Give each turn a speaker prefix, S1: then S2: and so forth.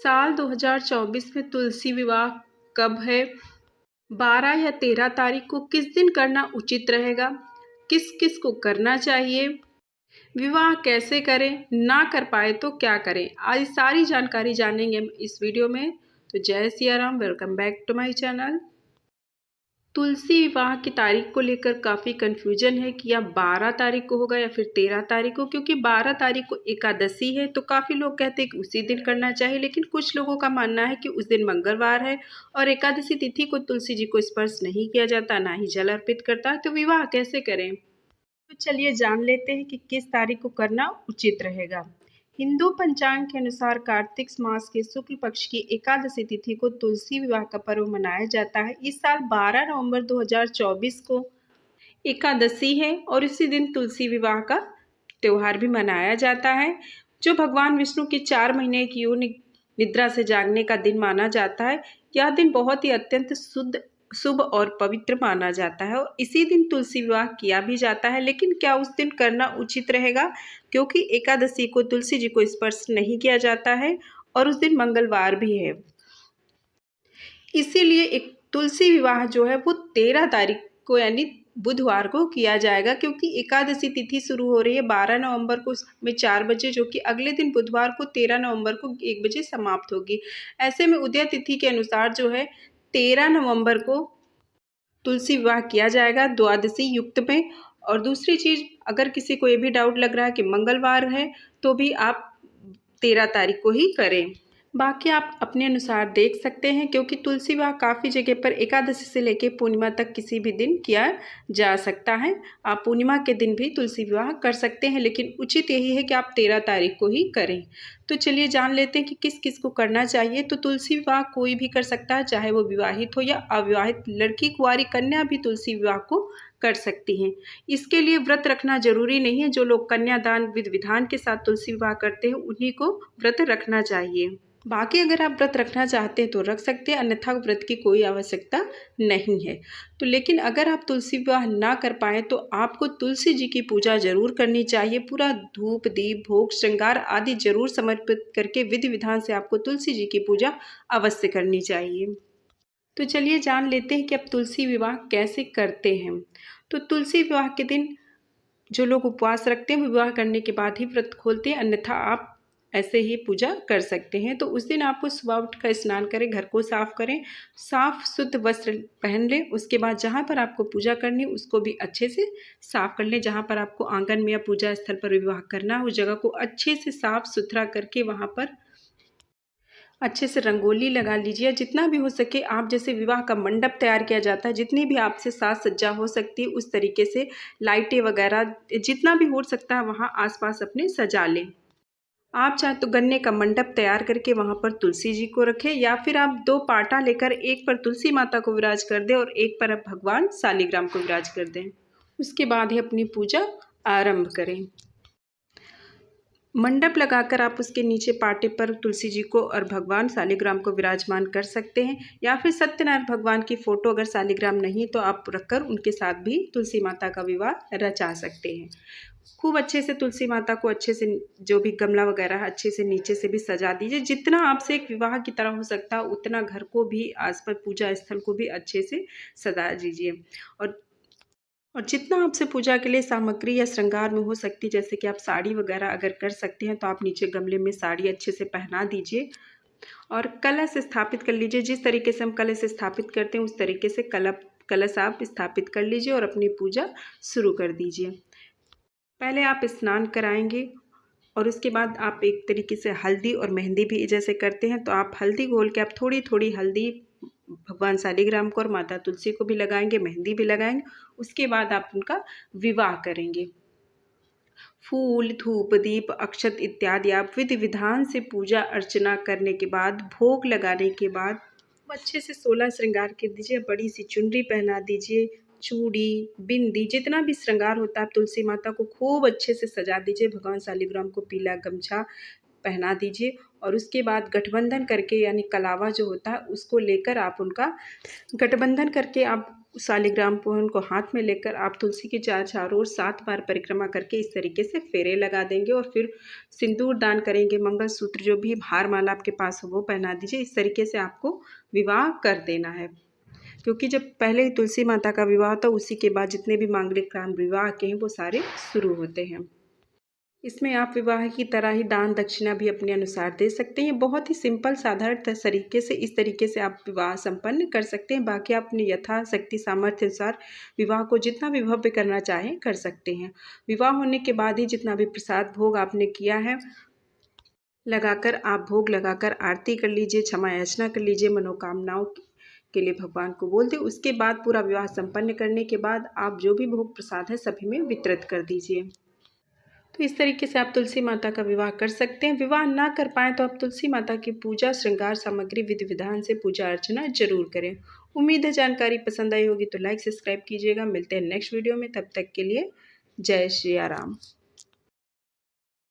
S1: साल 2024 में तुलसी विवाह कब है? 12 या 13 तारीख को किस दिन करना उचित रहेगा? किस किस को करना चाहिए? विवाह कैसे करें? ना कर पाए तो क्या करें? आज सारी जानकारी जानेंगे हम इस वीडियो में। तो जय Siya Ram, welcome back to my channel. Tulsi Vivah की तारीख को लेकर काफ़ी कन्फ्यूजन है कि या 12 तारीख को होगा या फिर 13 तारीख को, क्योंकि 12 तारीख को एकादशी है। तो काफ़ी लोग कहते हैं कि उसी दिन करना चाहिए, लेकिन कुछ लोगों का मानना है कि उस दिन मंगलवार है और एकादशी तिथि को तुलसी जी को स्पर्श नहीं किया जाता, ना ही जल अर्पित करता है। तो विवाह कैसे करें? तो चलिए जान लेते हैं कि किस तारीख को करना उचित रहेगा। हिंदू पंचांग के अनुसार कार्तिक मास के शुक्ल पक्ष की एकादशी तिथि को तुलसी विवाह का पर्व मनाया जाता है। इस साल 12 नवंबर 2024 को एकादशी है और इसी दिन तुलसी विवाह का त्यौहार भी मनाया जाता है, जो भगवान विष्णु की 4 महीने की योनि निद्रा से जागने का दिन माना जाता है। यह दिन बहुत ही अत्यंत शुभ और पवित्र माना जाता है और इसी दिन तुलसी विवाह किया भी जाता है। लेकिन क्या उस दिन करना उचित रहेगा? क्योंकि एकादशी को तुलसी जी को स्पर्श नहीं किया जाता है और उस दिन मंगलवार भी है। इसीलिए एक तुलसी विवाह जो है वो 13 तारीख को यानी बुधवार को किया जाएगा, क्योंकि एकादशी तिथि शुरू हो रही है 12 नवंबर को में 4 बजे, जो कि अगले दिन बुधवार को 13 नवंबर को 1 बजे समाप्त होगी। ऐसे में उदय तिथि के अनुसार जो है 13 नवंबर को तुलसी विवाह किया जाएगा द्वादशी युक्त में। और दूसरी चीज़, अगर किसी को ये भी डाउट लग रहा है कि मंगलवार है, तो भी आप 13 तारीख को ही करें। बाकी आप अपने अनुसार देख सकते हैं, क्योंकि तुलसी विवाह काफ़ी जगह पर एकादशी से लेकर पूर्णिमा तक किसी भी दिन किया जा सकता है। आप पूर्णिमा के दिन भी तुलसी विवाह कर सकते हैं, लेकिन उचित यही है कि आप 13 तारीख को ही करें। तो चलिए जान लेते हैं कि किस किस को करना चाहिए। तो तुलसी विवाह कोई भी कर सकता है, चाहे वो विवाहित हो या अविवाहित लड़की, कुंवारी कन्या भी तुलसी विवाह को कर सकती हैं। इसके लिए व्रत रखना जरूरी नहीं है। जो लोग कन्यादान विधि विधान के साथ तुलसी विवाह करते हैं, उन्हीं को व्रत रखना चाहिए। बाकी अगर आप व्रत रखना चाहते हैं तो रख सकते हैं, अन्यथा व्रत की कोई आवश्यकता नहीं है। तो लेकिन अगर आप तुलसी विवाह ना कर पाए तो आपको तुलसी जी की पूजा जरूर करनी चाहिए। पूरा धूप दीप भोग श्रृंगार आदि जरूर समर्पित करके विधि विधान से आपको तुलसी जी की पूजा अवश्य करनी चाहिए। तो चलिए जान लेते हैं कि अब तुलसी विवाह कैसे करते हैं। तो तुलसी विवाह के दिन जो लोग उपवास रखते हैं, विवाह करने के बाद ही व्रत खोलते हैं, अन्यथा आप ऐसे ही पूजा कर सकते हैं। तो उस दिन आपको सुबह उठकर स्नान करें, घर को साफ करें, साफ शुद्ध वस्त्र पहन लें। उसके बाद जहाँ पर आपको पूजा करनी है उसको भी अच्छे से साफ कर लें। जहाँ पर आपको आंगन में या पूजा स्थल पर विवाह करना है, उस जगह को अच्छे से साफ सुथरा करके वहाँ पर अच्छे से रंगोली लगा लीजिए। जितना भी हो सके आप, जैसे विवाह का मंडप तैयार किया जाता है, जितनी भी आपसे साज सज्जा हो सकती है उस तरीके से लाइटें वगैरह जितना भी हो सकता है वहाँ आसपास अपने सजा लें। आप चाहे तो गन्ने का मंडप तैयार करके वहाँ पर तुलसी जी को रखें, या फिर आप 2 पाटा लेकर एक पर तुलसी माता को विराज कर दें और एक पर भगवान शालिग्राम को विराज कर दें। उसके बाद ही अपनी पूजा आरंभ करें। मंडप लगाकर आप उसके नीचे पाटे पर तुलसी जी को और भगवान शालिग्राम को विराजमान कर सकते हैं, या फिर सत्यनारायण भगवान की फ़ोटो अगर शालिग्राम नहीं तो आप रखकर उनके साथ भी तुलसी माता का विवाह रचा सकते हैं। खूब अच्छे से तुलसी माता को अच्छे से, जो भी गमला वगैरह है अच्छे से नीचे से भी सजा दीजिए। जितना आपसे एक विवाह की तरह हो सकता है उतना घर को भी, आसपास पूजा स्थल को भी अच्छे से सजा दीजिए। और जितना आपसे पूजा के लिए सामग्री या श्रृंगार में हो सकती है, जैसे कि आप साड़ी वगैरह अगर कर सकते हैं तो आप नीचे गमले में साड़ी अच्छे से पहना दीजिए और कलश स्थापित कर लीजिए। जिस तरीके से हम कलश स्थापित करते हैं उस तरीके से कलश आप स्थापित कर लीजिए और अपनी पूजा शुरू कर दीजिए। पहले आप स्नान कराएंगे और उसके बाद आप एक तरीके से हल्दी और मेहंदी भी जैसे करते हैं, तो आप हल्दी घोल के आप थोड़ी थोड़ी हल्दी भगवान शालिग्राम को और माता तुलसी को भी लगाएंगे, मेहंदी भी लगाएंगे। उसके बाद आप उनका विवाह करेंगे। फूल धूप दीप अक्षत इत्यादि आप विधि विधान से पूजा अर्चना करने के बाद, भोग लगाने के बाद अच्छे से 16 श्रृंगार कर दीजिए। बड़ी सी चुनरी पहना दीजिए, चूड़ी बिंदी जितना भी श्रृंगार होता है तुलसी माता को खूब अच्छे से सजा दीजिए। भगवान शालिग्राम को पीला गमछा पहना दीजिए और उसके बाद गठबंधन करके, यानी कलावा जो होता है उसको लेकर आप उनका गठबंधन करके आप शालिग्राम पुष्प को हाथ में लेकर आप तुलसी के चारों ओर 7 बार परिक्रमा करके इस तरीके से फेरे लगा देंगे और फिर सिंदूर दान करेंगे। मंगलसूत्र जो भी हार माला आपके पास हो वो पहना दीजिए। इस तरीके से आपको विवाह कर देना है, क्योंकि जब पहले तुलसी माता का विवाह होता है उसी के बाद जितने भी मांगलिक काम विवाह के हैं वो सारे शुरू होते हैं। इसमें आप विवाह की तरह ही दान दक्षिणा भी अपने अनुसार दे सकते हैं। बहुत ही सिंपल साधारण तरीके से इस तरीके से आप विवाह संपन्न कर सकते हैं। बाकी आप अपनी यथाशक्ति सामर्थ्य अनुसार विवाह को जितना भी भव्य करना चाहें कर सकते हैं। विवाह होने के बाद ही जितना भी प्रसाद भोग आपने किया है लगाकर आप भोग लगाकर आरती कर लीजिए, क्षमा याचना कर लीजिए, मनोकामनाओं के लिए भगवान को बोल दें। उसके बाद पूरा विवाह संपन्न करने के बाद आप जो भी भोग प्रसाद है सभी में वितरित कर दीजिए। तो इस तरीके से आप तुलसी माता का विवाह कर सकते हैं। विवाह ना कर पाएँ तो आप तुलसी माता की पूजा श्रृंगार सामग्री विधि विधान से पूजा अर्चना जरूर करें। उम्मीद है जानकारी पसंद आई होगी तो लाइक सब्सक्राइब कीजिएगा। मिलते हैं नेक्स्ट वीडियो में, तब तक के लिए जय श्री राम।